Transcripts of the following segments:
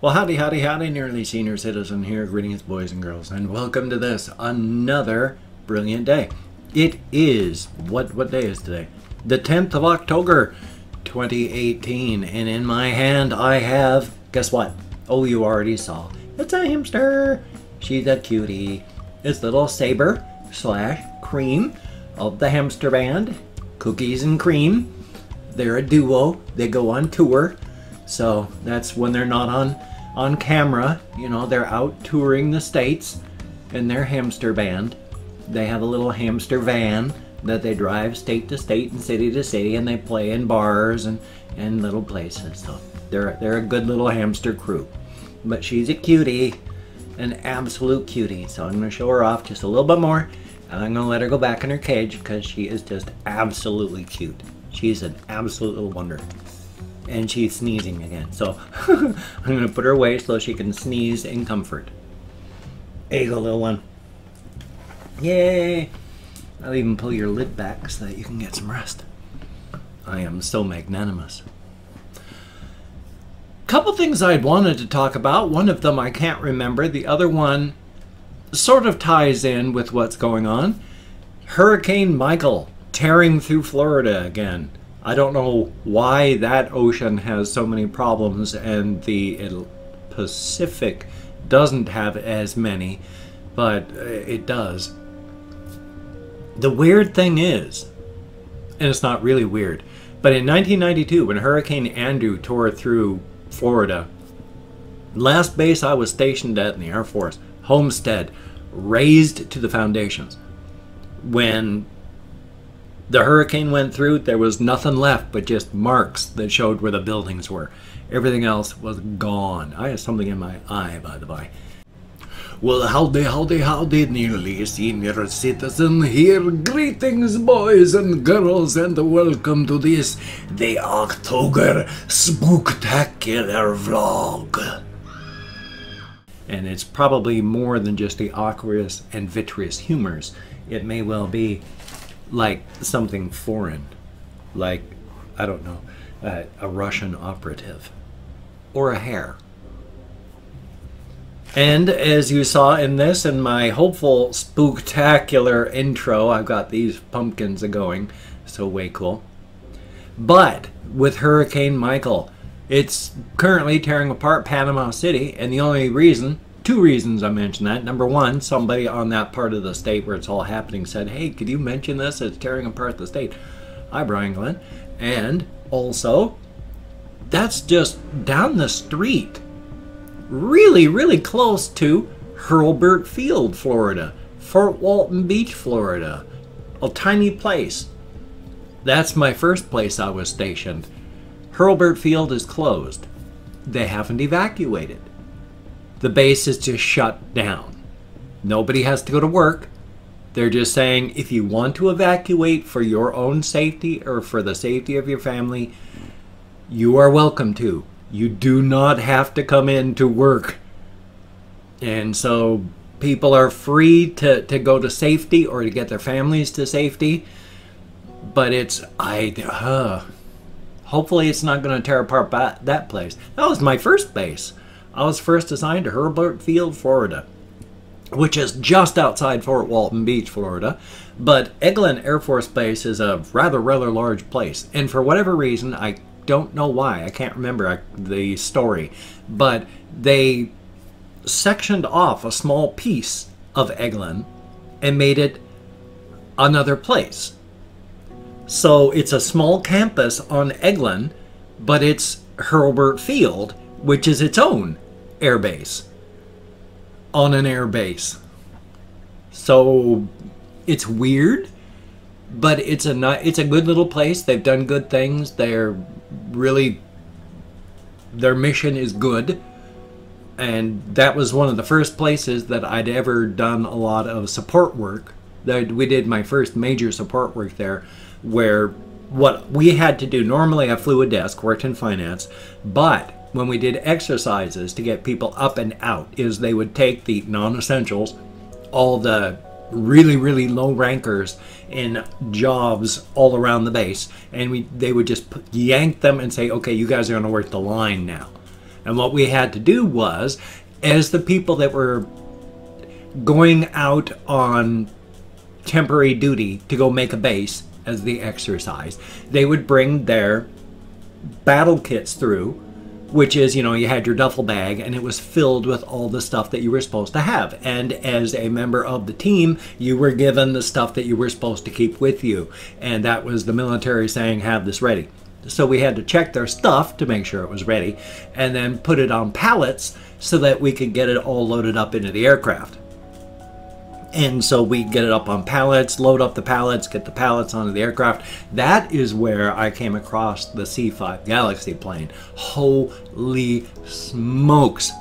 Well, howdy, howdy, howdy, nearly senior citizen here. Greetings, boys and girls, and welcome to this, another brilliant day. It is, what day is today? The 10th of October, 2018, and in my hand I have, guess what? Oh, you already saw. It's a hamster. She's a cutie. It's little Saber / Cream of the hamster band, Cookies and Cream. They're a duo. They go on tour. So that's when they're not on camera. You know, they're out touring the states in their hamster band. They have a little hamster van that they drive state to state and city to city, and they play in bars and little places. So they're a good little hamster crew. But she's a cutie, an absolute cutie. So I'm going to show her off just a little bit more, and I'm going to let her go back in her cage because she is just absolutely cute. She's an absolute little wonder. And she's sneezing again, so I'm going to put her away so she can sneeze in comfort. There you go, little one. Yay! I'll even pull your lid back so that you can get some rest. I am so magnanimous. Couple things I'd wanted to talk about. One of them I can't remember. The other one sort of ties in with what's going on. Hurricane Michael tearing through Florida again. I don't know why that ocean has so many problems and the Pacific doesn't have as many, but it does. The weird thing is, and it's not really weird, but in 1992 when Hurricane Andrew tore through Florida, last base I was stationed at in the Air Force, Homestead, razed to the foundations. When the hurricane went through, there was nothing left but just marks that showed where the buildings were. Everything else was gone. I have something in my eye, by the by. Well, howdy, howdy, howdy, nearly senior citizen here. Greetings, boys and girls, and welcome to this, the October Spooktacular Vlog. And it's probably more than just the aqueous and vitreous humors. It may well be like something foreign, like, I don't know, a Russian operative or a hare. And as you saw in this, in my hopeful spooktacular intro, I've got these pumpkins going, so way cool. But with Hurricane Michael, it's currently tearing apart Panama City, and the only reason, two reasons I mention that. Number one, somebody on that part of the state where it's all happening said, hey, could you mention this? It's tearing apart the state. Hi, Brian Glenn. And also, that's just down the street. Really, really close to Hurlburt Field, Florida. Fort Walton Beach, Florida. A tiny place. That's my first place I was stationed. Hurlburt Field is closed. They haven't evacuated. The base is just shut down. Nobody has to go to work. They're just saying, if you want to evacuate for your own safety or for the safety of your family, you are welcome to. You do not have to come in to work. And so people are free to go to safety or to get their families to safety. But it's, hopefully it's not going to tear apart that place. That was my first base. I was first assigned to Hurlburt Field, Florida, which is just outside Fort Walton Beach, Florida. But Eglin Air Force Base is a rather large place. And for whatever reason, I don't know why, I can't remember the story, but they sectioned off a small piece of Eglin and made it another place. So it's a small campus on Eglin, but it's Hurlburt Field, which is its own air base on an air base. So it's weird, but it's a good little place. They've done good things. Their mission is good, and that was one of the first places that I'd ever done a lot of support work. We did my first major support work there, where what we had to do, normally I flew a desk, worked in finance, but when we did exercises to get people up and out, is they would take the non-essentials, all the really low rankers in jobs all around the base, and they would just yank them and say, okay, you guys are going to work the line now. And what we had to do was, as the people that were going out on temporary duty to go make a base as the exercise, they would bring their battle kits through, which is, you know, you had your duffel bag and it was filled with all the stuff that you were supposed to have. And as a member of the team, you were given the stuff that you were supposed to keep with you. And that was the military saying, have this ready. So we had to check their stuff to make sure it was ready and then put it on pallets so that we could get it all loaded up into the aircraft. And so we get it up on pallets, load up the pallets, get the pallets onto the aircraft. That is where I came across the C5 Galaxy plane. Holy smokes.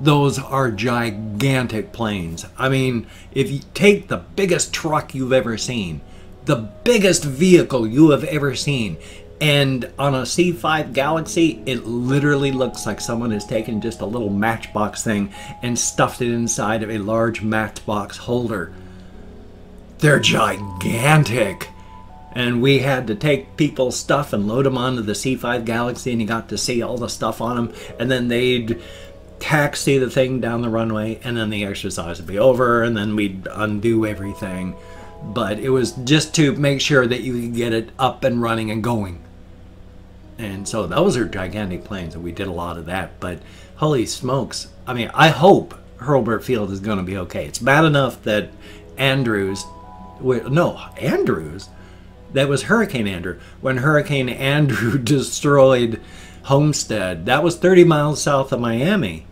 Those are gigantic planes. I mean, if you take the biggest truck you've ever seen, the biggest vehicle you have ever seen, and on a C5 Galaxy, it literally looks like someone has taken just a little matchbox thing and stuffed it inside of a large matchbox holder. They're gigantic. And we had to take people's stuff and load them onto the C5 Galaxy, and you got to see all the stuff on them. And then they'd taxi the thing down the runway, and then the exercise would be over, and then we'd undo everything. But it was just to make sure that you could get it up and running and going. And so those are gigantic planes, and we did a lot of that. But holy smokes, I mean, I hope Hurlburt Field is going to be okay. It's bad enough that Andrews, that was Hurricane Andrew. When Hurricane Andrew destroyed Homestead, that was 30 miles south of Miami.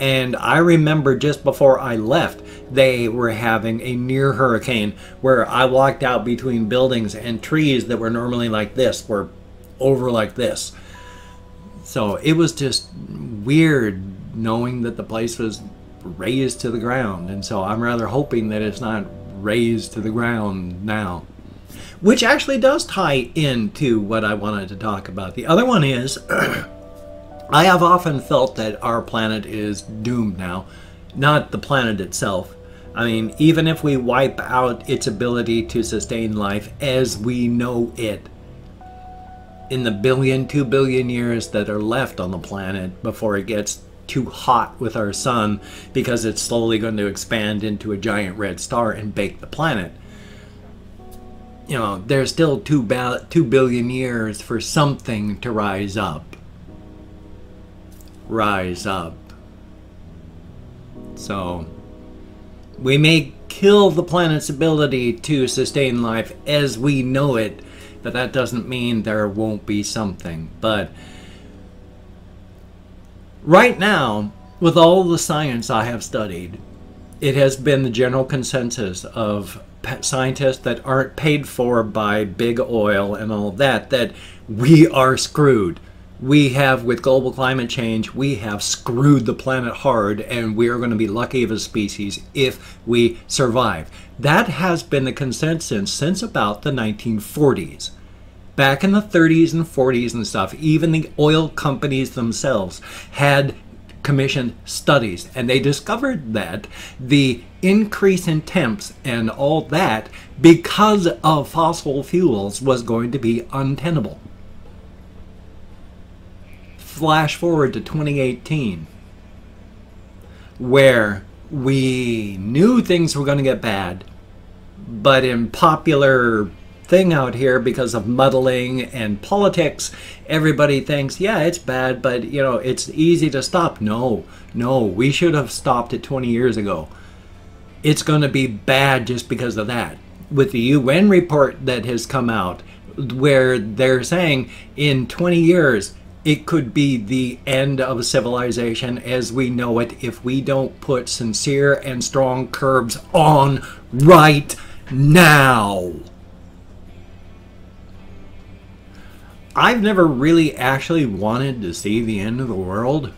And I remember just before I left, they were having a near hurricane where I walked out between buildings and trees that were normally like this were over like this. So it was just weird knowing that the place was razed to the ground. And so I'm rather hoping that it's not razed to the ground now. Which actually does tie into what I wanted to talk about. The other one is, I have often felt that our planet is doomed now. Not the planet itself. I mean, even if we wipe out its ability to sustain life as we know it, in the 2 billion years that are left on the planet before it gets too hot with our sun, because it's slowly going to expand into a giant red star and bake the planet. You know, there's still 2 billion years for something to rise up. Rise up. So, we may kill the planet's ability to sustain life as we know it, but that doesn't mean there won't be something. But right now, with all the science I have studied, it has been the general consensus of scientists that aren't paid for by big oil and all that, that we are screwed. We have, with global climate change, we have screwed the planet hard, and we are going to be lucky as a species if we survive. That has been the consensus since about the 1940s. Back in the 30s and 40s and stuff, even the oil companies themselves had commissioned studies, and they discovered that the increase in temps and all that because of fossil fuels was going to be untenable. Flash forward to 2018, where we knew things were going to get bad, but in popular thing out here, because of muddling and politics, everybody thinks, yeah, it's bad, but you know, it's easy to stop. No, we should have stopped it 20 years ago. It's going to be bad just because of that. With the UN report that has come out, where they're saying in 20 years, it could be the end of civilization as we know it if we don't put sincere and strong curbs on right now. I've never really actually wanted to see the end of the world.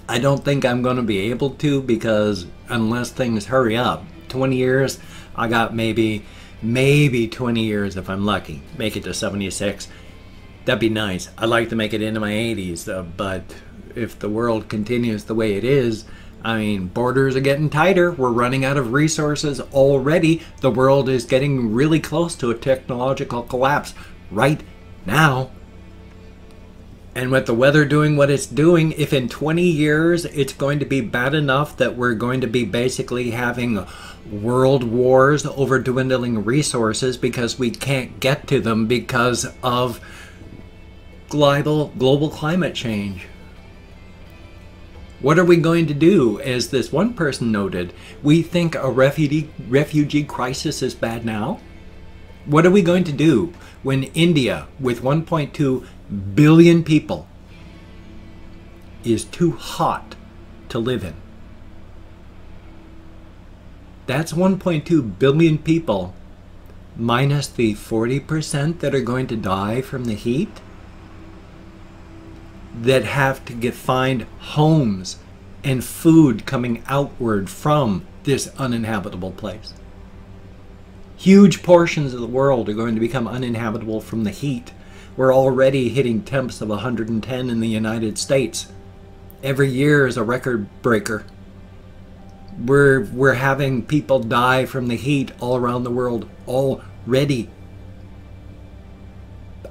I don't think I'm going to be able to, because unless things hurry up, 20 years, I got maybe 20 years if I'm lucky. Make it to 76. That'd be nice. I'd like to make it into my 80s, but if the world continues the way it is, I mean, borders are getting tighter. We're running out of resources already. The world is getting really close to a technological collapse right now. And with the weather doing what it's doing, if in 20 years it's going to be bad enough that we're going to be basically having world wars over dwindling resources because we can't get to them because of global climate change. What are we going to do? As this one person noted, we think a refugee crisis is bad now. What are we going to do when India, with 1.2 billion people, is too hot to live in? That's 1.2 billion people minus the 40% that are going to die from the heat, that have to find homes and food coming outward from this uninhabitable place. Huge portions of the world are going to become uninhabitable from the heat. We're already hitting temps of 110 in the United States. Every year is a record breaker. We're having people die from the heat all around the world already.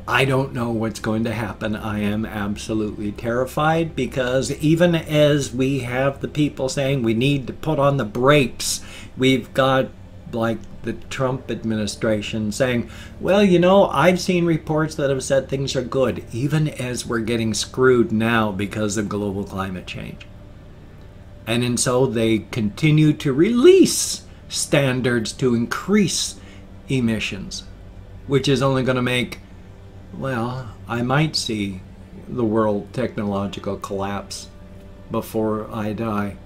I don't know what's going to happen. I am absolutely terrified, because even as we have the people saying we need to put on the brakes, we've got like the Trump administration saying, well, you know, I've seen reports that have said things are good, even as we're getting screwed now because of global climate change. And so they continue to release standards to increase emissions, which is only going to make, well, I might see the world technological collapse before I die.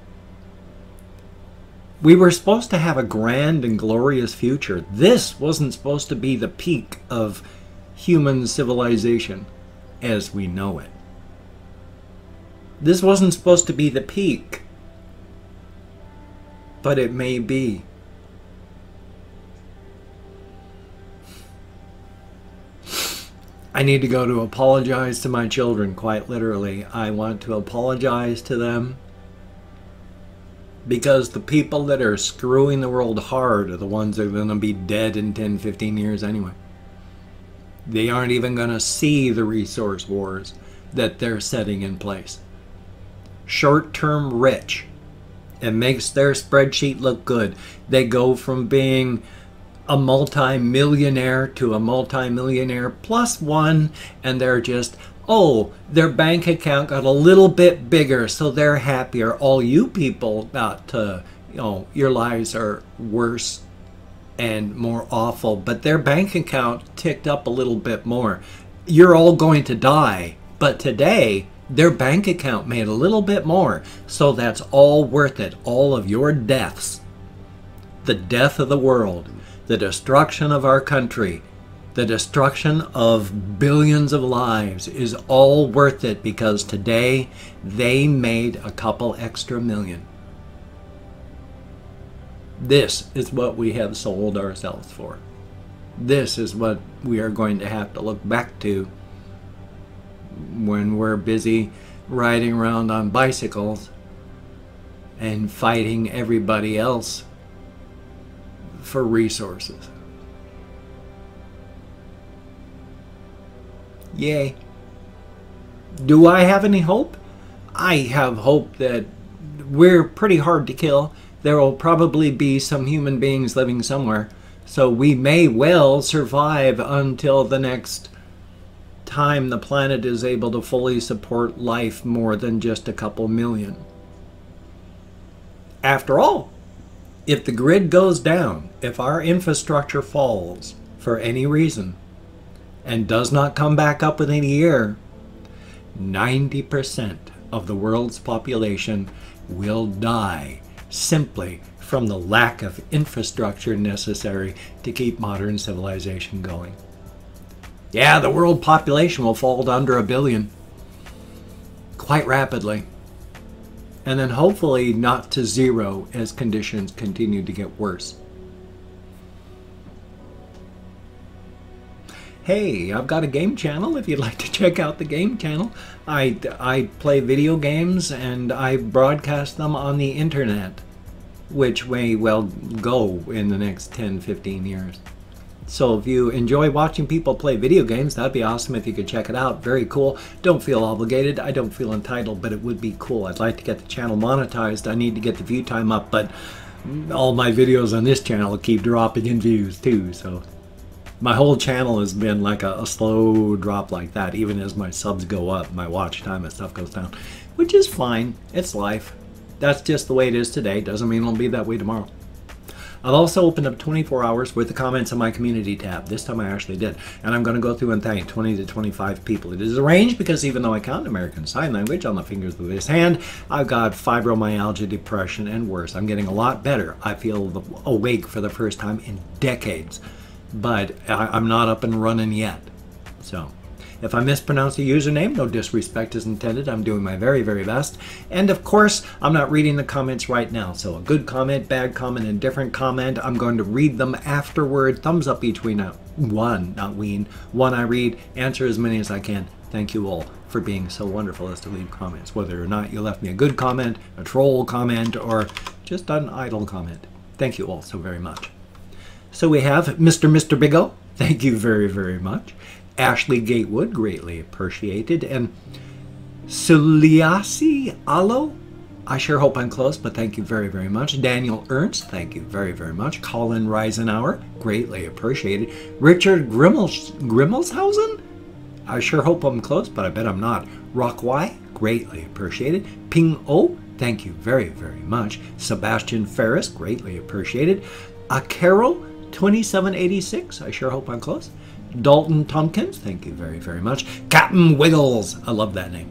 We were supposed to have a grand and glorious future. This wasn't supposed to be the peak of human civilization as we know it. This wasn't supposed to be the peak, but it may be. I need to go to apologize to my children, quite literally. I want to apologize to them, because the people that are screwing the world hard are the ones that are going to be dead in 10, 15 years anyway. They aren't even going to see the resource wars that they're setting in place. Short-term rich. It makes their spreadsheet look good. They go from being a multi-millionaire to a multi-millionaire plus one, and they're just, oh, their bank account got a little bit bigger, so they're happier. All you people got, you know, your lives are worse and more awful, but their bank account ticked up a little bit more. You're all going to die, but today their bank account made a little bit more, so that's all worth it. All of your deaths, the death of the world, the destruction of our country, the destruction of billions of lives is all worth it, because today they made a couple extra million. This is what we have sold ourselves for. This is what we are going to have to look back to when we're busy riding around on bicycles and fighting everybody else for resources. Yay. Do I have any hope? I have hope that we're pretty hard to kill. There will probably be some human beings living somewhere, so we may well survive until the next time the planet is able to fully support life more than just a couple million. After all, if the grid goes down, if our infrastructure falls for any reason and does not come back up within a year, 90% of the world's population will die simply from the lack of infrastructure necessary to keep modern civilization going. Yeah, the world population will fall to under 1 billion quite rapidly, and then hopefully not to zero as conditions continue to get worse. Hey, I've got a game channel if you'd like to check out the game channel. I play video games and I broadcast them on the internet, which may well go in the next 10, 15 years. So if you enjoy watching people play video games, that'd be awesome if you could check it out. Very cool. Don't feel obligated. I don't feel entitled, but it would be cool. I'd like to get the channel monetized. I need to get the view time up, but all my videos on this channel keep dropping in views too. So my whole channel has been like a slow drop like that. Even as my subs go up, my watch time and stuff goes down, which is fine. It's life. That's just the way it is today. Doesn't mean it'll be that way tomorrow. I've also opened up 24 hours worth of comments on my community tab. This time I actually did. And I'm going to go through and thank 20 to 25 people. It is arranged because even though I count American Sign Language on the fingers of this hand, I've got fibromyalgia, depression, and worse. I'm getting a lot better. I feel awake for the first time in decades. But I'm not up and running yet. So if I mispronounce a username, no disrespect is intended. I'm doing my very, very best. And of course, I'm not reading the comments right now. So a good comment, bad comment, indifferent comment, I'm going to read them afterward. Thumbs up each week, one I read, answer as many as I can. Thank you all for being so wonderful as to leave comments, whether or not you left me a good comment, a troll comment, or just an idle comment. Thank you all so very much. So we have Mr. Big O. Thank you very, very much. Ashley Gatewood, greatly appreciated. And Suliasi Alo, I sure hope I'm close, but thank you very, very much. Daniel Ernst, thank you very, very much. Colin Reisenauer, greatly appreciated. Richard Grimmelshausen, I sure hope I'm close, but I bet I'm not. Rock Y, greatly appreciated. Ping O, thank you very, very much. Sebastian Ferris, greatly appreciated. Carol 2786, I sure hope I'm close. Dalton Tompkins, thank you very, very much. Captain Wiggles, I love that name.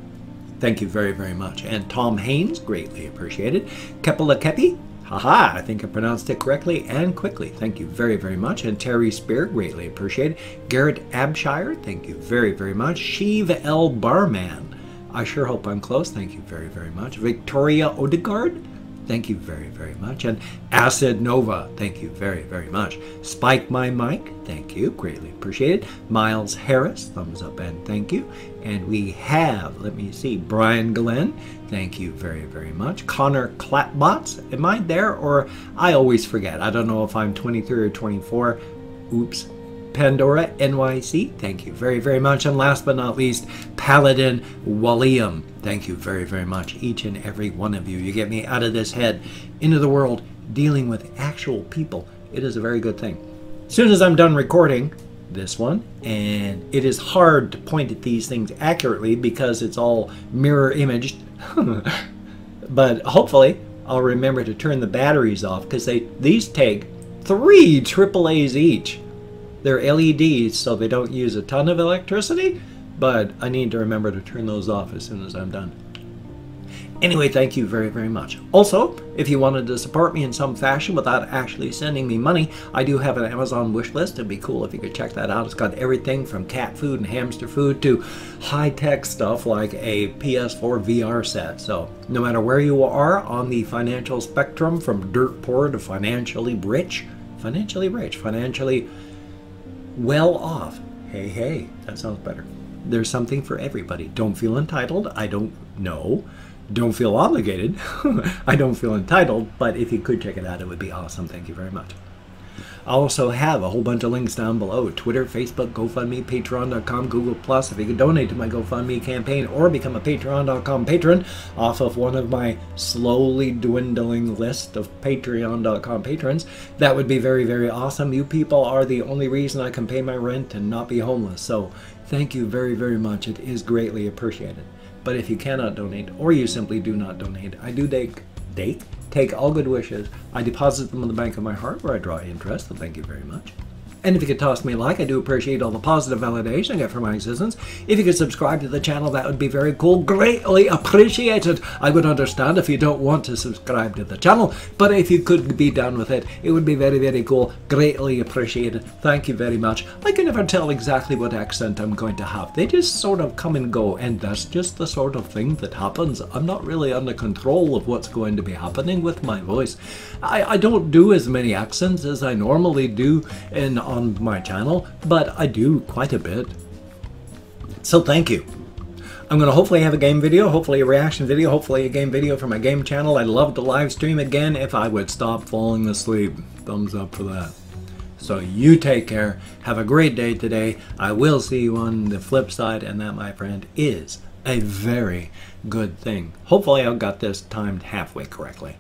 Thank you very, very much. And Tom Haynes, greatly appreciated. Kepala Kepi, haha, I think I pronounced it correctly and quickly. Thank you very, very much. And Terry Spear, greatly appreciated. Garrett Abshire, thank you very, very much. Sheev L. Barman, I sure hope I'm close. Thank you very, very much. Victoria Odegaard, thank you very, very much. And Acid Nova, thank you very, very much. Spike My Mike, thank you, greatly appreciated. Miles Harris, thumbs up and thank you. And we have, let me see, Brian Glenn, thank you very, very much. Connor Clapbots, am I there or I always forget? I don't know if I'm 23 or 24. Oops. Pandora NYC, thank you very, very much. And last but not least, Paladin Walliam, thank you very, very much, each and every one of you. You get me out of this head, into the world, dealing with actual people. It is a very good thing. As soon as I'm done recording this one, and it is hard to point at these things accurately because it's all mirror imaged, but hopefully I'll remember to turn the batteries off because these take 3 AAAs each. They're LEDs, so they don't use a ton of electricity, but I need to remember to turn those off as soon as I'm done. Anyway, thank you very, very much. Also, if you wanted to support me in some fashion without actually sending me money, I do have an Amazon wish list. It'd be cool if you could check that out. It's got everything from cat food and hamster food to high-tech stuff like a PS4 VR set. So no matter where you are on the financial spectrum, from dirt poor to financially rich, financially well off. Hey, hey, that sounds better. There's something for everybody. Don't feel entitled. I don't know. Don't feel obligated. I don't feel entitled, but if you could check it out, it would be awesome. Thank you very much. I also have a whole bunch of links down below. Twitter, Facebook, GoFundMe, Patreon.com, Google+. If you could donate to my GoFundMe campaign or become a Patreon.com patron off of one of my slowly dwindling list of Patreon.com patrons, that would be very, very awesome. You people are the only reason I can pay my rent and not be homeless. So thank you very, very much. It is greatly appreciated. But if you cannot donate or you simply do not donate, I do take all good wishes. I deposit them in the bank of my heart where I draw interest, so thank you very much. And if you could toss me a like, I do appreciate all the positive validation I get from my existence. If you could subscribe to the channel, that would be very cool. Greatly appreciated. I would understand if you don't want to subscribe to the channel, but if you could be done with it, it would be very, very cool. Greatly appreciated. Thank you very much. I can never tell exactly what accent I'm going to have. They just sort of come and go, and that's just the sort of thing that happens. I'm not really under control of what's going to be happening with my voice. I don't do as many accents as I normally do on my channel, but I do quite a bit. So thank you. I'm going to hopefully have a game video, hopefully a reaction video, hopefully a game video for my game channel. I'd love to live stream again if I would stop falling asleep. Thumbs up for that. So you take care. Have a great day today. I will see you on the flip side, and that, my friend, is a very good thing. Hopefully I got this timed halfway correctly.